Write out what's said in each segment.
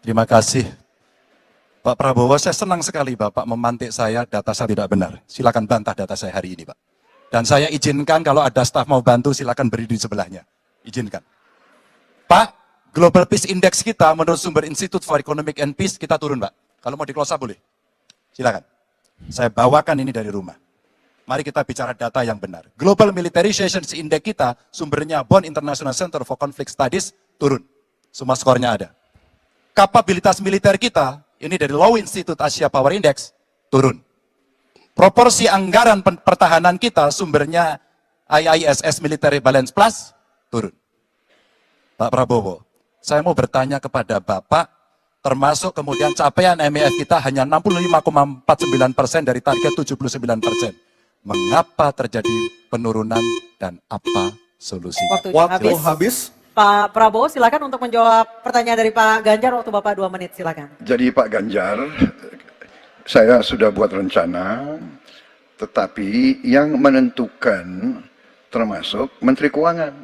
Terima kasih. Pak Prabowo, saya senang sekali Bapak memantik saya, data saya tidak benar. Silakan bantah data saya hari ini, Pak. Dan saya izinkan kalau ada staf mau bantu, silakan berdiri di sebelahnya. Izinkan. Pak, Global Peace Index kita menurut sumber Institute for Economic and Peace, kita turun, Pak. Kalau mau di-close up boleh. Silakan. Saya bawakan ini dari rumah. Mari kita bicara data yang benar. Global Militarization Index kita, sumbernya Bonn International Center for Conflict Studies, turun. Semua skornya ada. Kapabilitas militer kita, ini dari Law Institute Asia Power Index, turun. Proporsi anggaran pertahanan kita, sumbernya IISS Military Balance Plus, turun. Pak Prabowo, saya mau bertanya kepada Bapak, termasuk kemudian capaian MEF kita hanya 65,49% dari target 79%. Mengapa terjadi penurunan dan apa solusinya? Waktu habis. Pak Prabowo silakan untuk menjawab pertanyaan dari Pak Ganjar, waktu Bapak 2 menit silakan. Jadi Pak Ganjar, saya sudah buat rencana, tetapi yang menentukan termasuk Menteri Keuangan.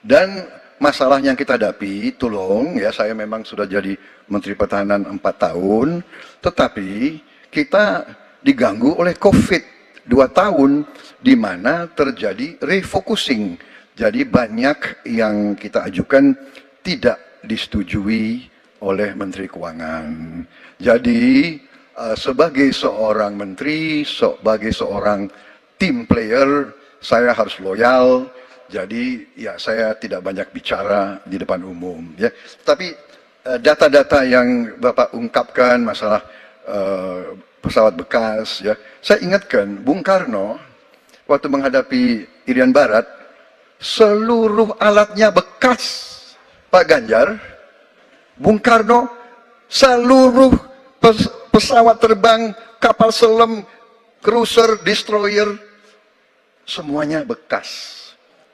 Dan masalah yang kita hadapi, tolong ya, saya memang sudah jadi Menteri Pertahanan 4 tahun, tetapi kita diganggu oleh COVID 2 tahun, di mana terjadi refocusing. Jadi banyak yang kita ajukan tidak disetujui oleh Menteri Keuangan. Jadi sebagai seorang menteri, sebagai seorang team player, saya harus loyal. Jadi ya saya tidak banyak bicara di depan umum. Ya. Tapi data-data yang Bapak ungkapkan masalah pesawat bekas, ya, saya ingatkan Bung Karno waktu menghadapi Irian Barat, seluruh alatnya bekas, Pak Ganjar. Bung Karno, seluruh pesawat terbang, kapal selam, cruiser, destroyer, semuanya bekas.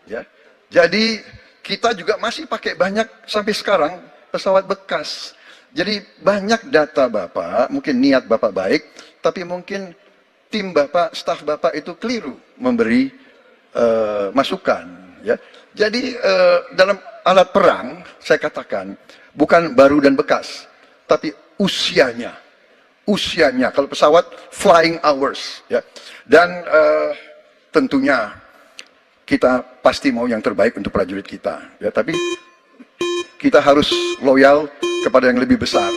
Ya. Jadi kita juga masih pakai banyak sampai sekarang pesawat bekas. Jadi banyak data Bapak, mungkin niat Bapak baik, tapi mungkin tim Bapak, staf Bapak itu keliru memberi masukan. Ya. Jadi dalam alat perang, saya katakan, bukan baru dan bekas, tapi usianya. Usianya, kalau pesawat, flying hours. Ya. Dan tentunya kita pasti mau yang terbaik untuk prajurit kita. Ya. Tapi kita harus loyal kepada yang lebih besar.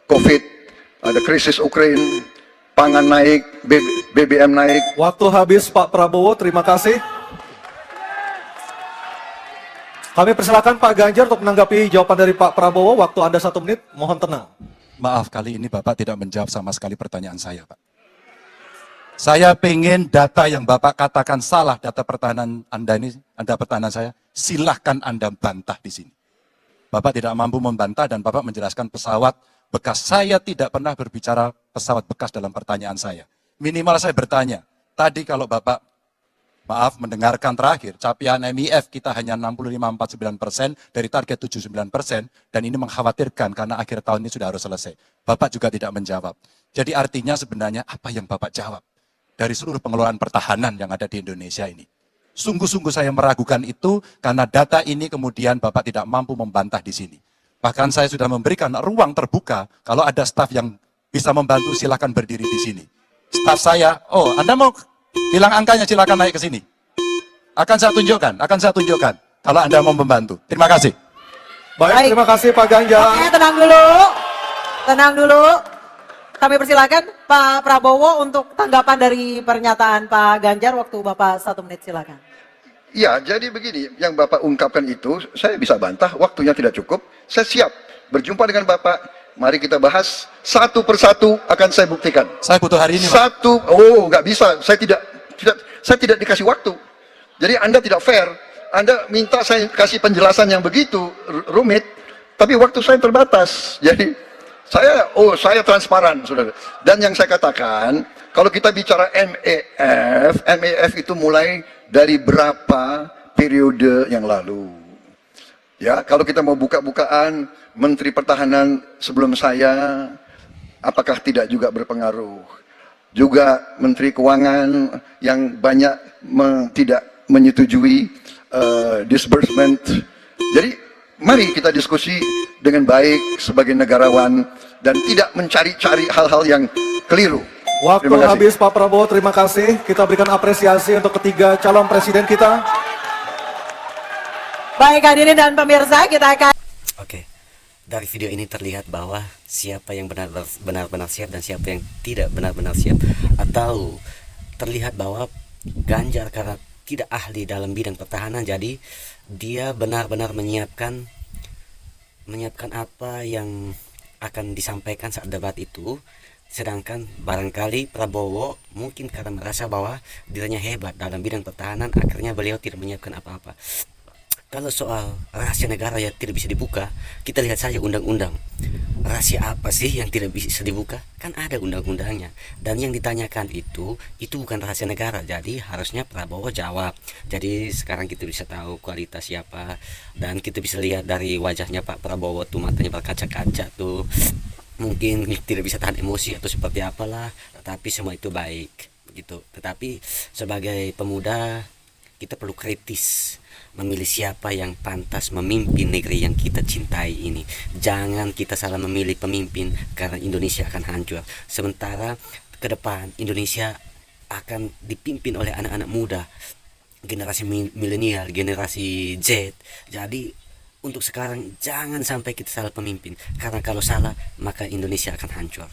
COVID, ada krisis Ukraina, pangan naik, BBM naik. Waktu habis Pak Prabowo, terima kasih. Kami persilakan Pak Ganjar untuk menanggapi jawaban dari Pak Prabowo. Waktu Anda 1 menit, mohon tenang. Maaf, kali ini Bapak tidak menjawab sama sekali pertanyaan saya, Pak. Saya pengen data yang Bapak katakan salah, data pertahanan Anda ini, Anda pertahanan saya, silahkan Anda bantah di sini. Bapak tidak mampu membantah dan Bapak menjelaskan pesawat bekas. Saya tidak pernah berbicara pesawat bekas dalam pertanyaan saya. Minimal saya bertanya, tadi kalau Bapak maaf, mendengarkan terakhir, capaian MEF kita hanya 65,49% dari target 79%, dan ini mengkhawatirkan karena akhir tahun ini sudah harus selesai. Bapak juga tidak menjawab. Jadi artinya sebenarnya apa yang Bapak jawab dari seluruh pengelolaan pertahanan yang ada di Indonesia ini? Sungguh-sungguh saya meragukan itu karena data ini kemudian Bapak tidak mampu membantah di sini. Bahkan saya sudah memberikan ruang terbuka, kalau ada staf yang bisa membantu silakan berdiri di sini. Staf saya, oh Anda mau bilang angkanya, silakan naik ke sini. Akan saya tunjukkan kalau Anda mau membantu. Terima kasih. Baik, terima kasih Pak Ganjar. Oke, tenang dulu. Tenang dulu. Kami persilakan Pak Prabowo untuk tanggapan dari pernyataan Pak Ganjar, waktu Bapak 1 menit silakan. Ya, jadi begini, yang Bapak ungkapkan itu, saya bisa bantah, waktunya tidak cukup, saya siap berjumpa dengan Bapak, mari kita bahas, satu persatu akan saya buktikan. Saya butuh hari ini, Pak. Nggak bisa, saya tidak dikasih waktu. Jadi Anda tidak fair, Anda minta saya kasih penjelasan yang begitu rumit, tapi waktu saya terbatas, jadi saya transparan, saudara. Dan yang saya katakan, kalau kita bicara MEF itu mulai dari berapa periode yang lalu. Ya, kalau kita mau buka-bukaan, Menteri Pertahanan sebelum saya, apakah tidak juga berpengaruh? Juga Menteri Keuangan yang banyak tidak menyetujui disbursement. Jadi mari kita diskusi dengan baik sebagai negarawan dan tidak mencari-cari hal-hal yang keliru. Waktu Terima kasih. habis Pak Prabowo, terima kasih. Kita berikan apresiasi untuk ketiga calon presiden kita. Baik hadirin dan pemirsa, kita akan Oke, dari video ini terlihat bahwa siapa yang benar-benar siap dan siapa yang tidak benar-benar siap. Atau terlihat bahwa Ganjar karena tidak ahli dalam bidang pertahanan, jadi dia benar-benar menyiapkan apa yang akan disampaikan saat debat itu. Sedangkan barangkali Prabowo mungkin karena merasa bahwa dirinya hebat dalam bidang pertahanan, akhirnya beliau tidak menyiapkan apa-apa. Kalau soal rahasia negara yang tidak bisa dibuka, kita lihat saja undang-undang. Rahasia apa sih yang tidak bisa dibuka? Kan ada undang-undangnya. Dan yang ditanyakan itu bukan rahasia negara. Jadi harusnya Prabowo jawab. Jadi sekarang kita bisa tahu kualitas siapa. Dan kita bisa lihat dari wajahnya Pak Prabowo tuh, matanya berkaca-kaca tuh. Mungkin tidak bisa tahan emosi atau seperti apalah. Tetapi semua itu baik. Begitu. Tetapi sebagai pemuda, kita perlu kritis memilih siapa yang pantas memimpin negeri yang kita cintai ini. Jangan kita salah memilih pemimpin karena Indonesia akan hancur. Sementara ke depan Indonesia akan dipimpin oleh anak-anak muda, generasi milenial, generasi Z. Jadi untuk sekarang jangan sampai kita salah pemimpin, karena kalau salah maka Indonesia akan hancur.